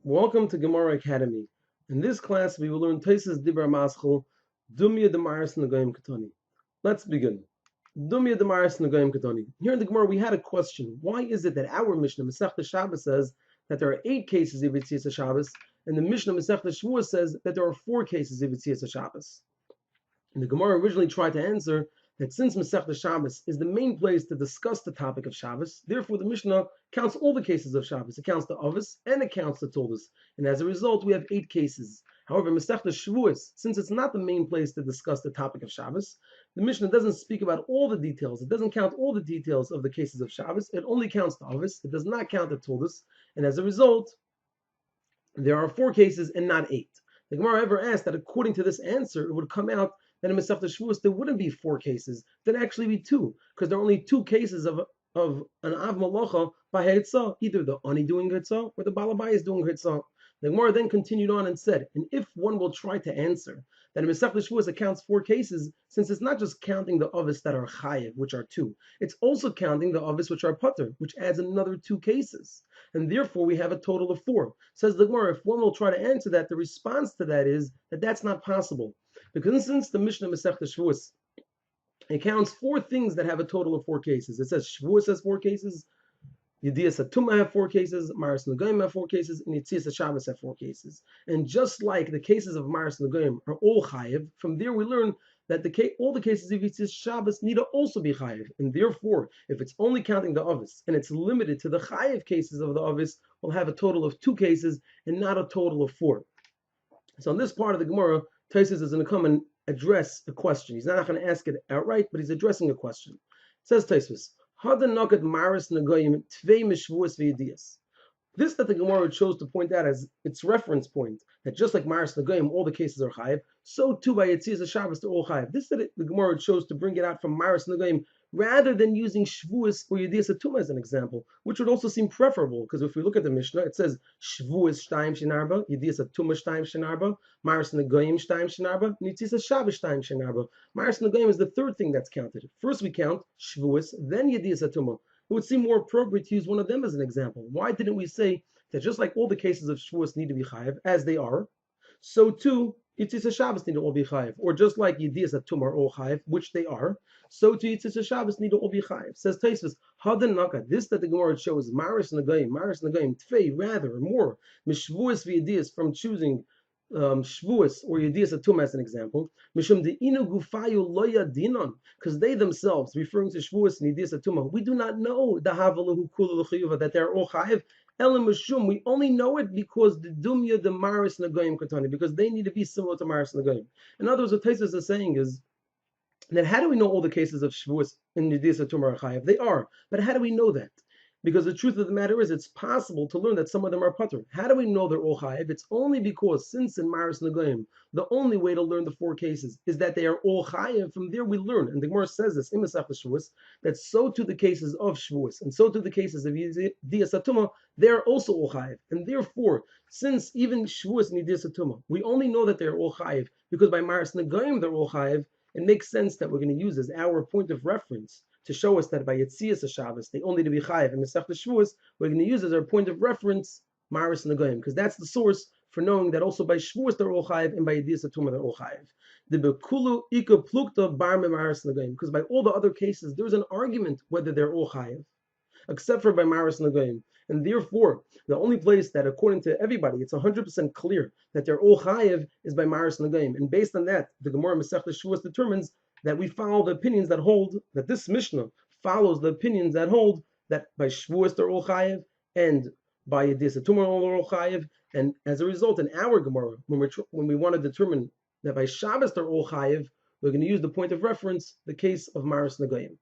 Welcome to Gemara Academy. In this class, we will learn Tosfos Dibra Maschel, Dumya Demaris Nagoyim Ketani. Let's begin. Dumya Demaris Nagoyim Ketani. Here in the Gemara, we had a question. Why is it that our Mishnah, Masechta Shabbos, says that there are 8 cases of Yitzias Shabbos, and the Mishnah, Masechta Shavuos, says that there are 4 cases of Yitzias Shabbos? And the Gemara originally tried to answer that since Masechta Shabbos is the main place to discuss the topic of Shabbos, therefore the Mishnah counts all the cases of Shabbos. It counts the Avos and it counts the Toldos. And as a result, we have 8 cases. However, Masechta Shavuos, since it's not the main place to discuss the topic of Shabbos, the Mishnah doesn't speak about all the details. It doesn't count all the details of the cases of Shabbos. It only counts the Avos. It does not count the Toldos. And as a result, there are 4 cases and not 8. The Gemara ever asked that according to this answer, it would come out that in Masechta Shavuos there wouldn't be 4 cases, there'd actually be 2, because there are only 2 cases of an Av Malacha by Hitzah, either the Ani doing Hitzah or the Balabai is doing Hitzah. The Gemara then continued on and said, and if one will try to answer that in Masechta Shavuos it counts 4 cases, since it's not just counting the Avos that are Chayev, which are 2, it's also counting the Avos which are Pater, which adds another 2 cases. And therefore we have a total of 4. Says the Gemara, if one will try to answer that, the response to that is that that's not possible. Because since the Mishnah Masechta Shavuos, it counts 4 things that have a total of 4 cases. It says Shavuos has 4 cases, Yedias HaTumah have 4 cases, Maris Nagoyim have 4 cases, and Yitzias HaShabbos have 4 cases. And just like the cases of Maris Nagoyim are all Chayev, from there we learn that all the cases of Yitzias Shabbos need to also be Chayev. And therefore, if it's only counting the Avos, and it's limited to the Chayev cases of the Avos, we'll have a total of 2 cases and not a total of 4. So in this part of the Gemara, Tosfos is going to come and address a question. He's not going to ask it outright, but he's addressing a question. It says Tosfos, Hadan Nakat Maris Nagoyim Tvei Mishvuos V'Yedias. This that the Gemara chose to point out as its reference point, that just like Maris Nagoyim, all the cases are Chayev, so too by Yitzias Shabbos they're all Chayev. This that the Gemara chose to bring it out from Maris Nagoyim rather than using Shavuos or Yedias HaTumah as an example, which would also seem preferable, because if we look at the Mishnah, it says Shavuos Shtayim Shenarba, Yedias HaTumah Shtayim Shenarba, Maris Nagoyim Shtayim Shenarba, and Yitzias Shabbos Shtayim Shenarba. Maris Nagoyim is the third thing that's counted. First we count Shavuos, then Yedias HaTumah. It would seem more appropriate to use one of them as an example. Why didn't we say that just like all the cases of Shavuos need to be Chayev, as they are, so too Yitzias Shabbos need to all be Chayev, or just like Yedias HaTumah are all Chayev, which they are, so too Yitzias Shabbos need to all be Chayev. Says Tosfos, Hadan Naka, this that the Gemara shows Maris Nagoyim, Tfei, rather, more, Mishvuos V'Yedias, from choosing Shavuos or Yedias HaTumah as an example, Mishum De'inu Gufayu Loya Dinon, because they themselves, referring to Shavuos and Yedias HaTumah, we do not know the Havalahu Kula L'Chiyuva, that they're all Chayev. We only know it because the Dumya the Maris Nagoyim Katani, because they need to be similar to Maris Nagoyim. In other words, what Tosfos is saying is that how do we know all the cases of Shavuos and Yedias HaTumah are Chayev? They are, but how do we know that? Because the truth of the matter is, it's possible to learn that some of them are patur. How do we know they're all chayev? It's only because, since in Maris Nagoyim, the only way to learn the 4 cases is that they are all chayev. From there we learn, and the Gemara says this in Masechta Shavuos, that so to the cases of Shavuos, and so to the cases of Yedias HaTumah, they are also all chayev. And therefore, since even Shavuos and Yedias HaTumah, we only know that they are all chayev, because by Maris Nagoyim they're all chayev, it makes sense that we're going to use as our point of reference to show us that by Yitzias Shabbos they only to be Chayev. And Masechta Shavuos, we're going to use as our point of reference Maris Nagoyim, because that's the source for knowing that also by Shavuos they're all Chayev and by Yedias HaTumah they're all Chayev. The Bekulu Ika Plukta Bar Maris Nagoyim, because by all the other cases there's an argument whether they're all Chayev, except for by Maris Nagoyim. And therefore, the only place that, according to everybody, it's 100% clear that they're all Chayev is by Maris Nagoyim. And based on that, the Gemara Masechta Shavuos determines that we follow the opinions that hold, that this Mishnah follows the opinions that hold that by Shavuos they're all Chayev, and by Yedias HaTumah they're all Chayev. And as a result, in our Gemara, when we want to determine that by Shabbos they're all Chayev, we're going to use the point of reference, the case of Maris Nagoyim.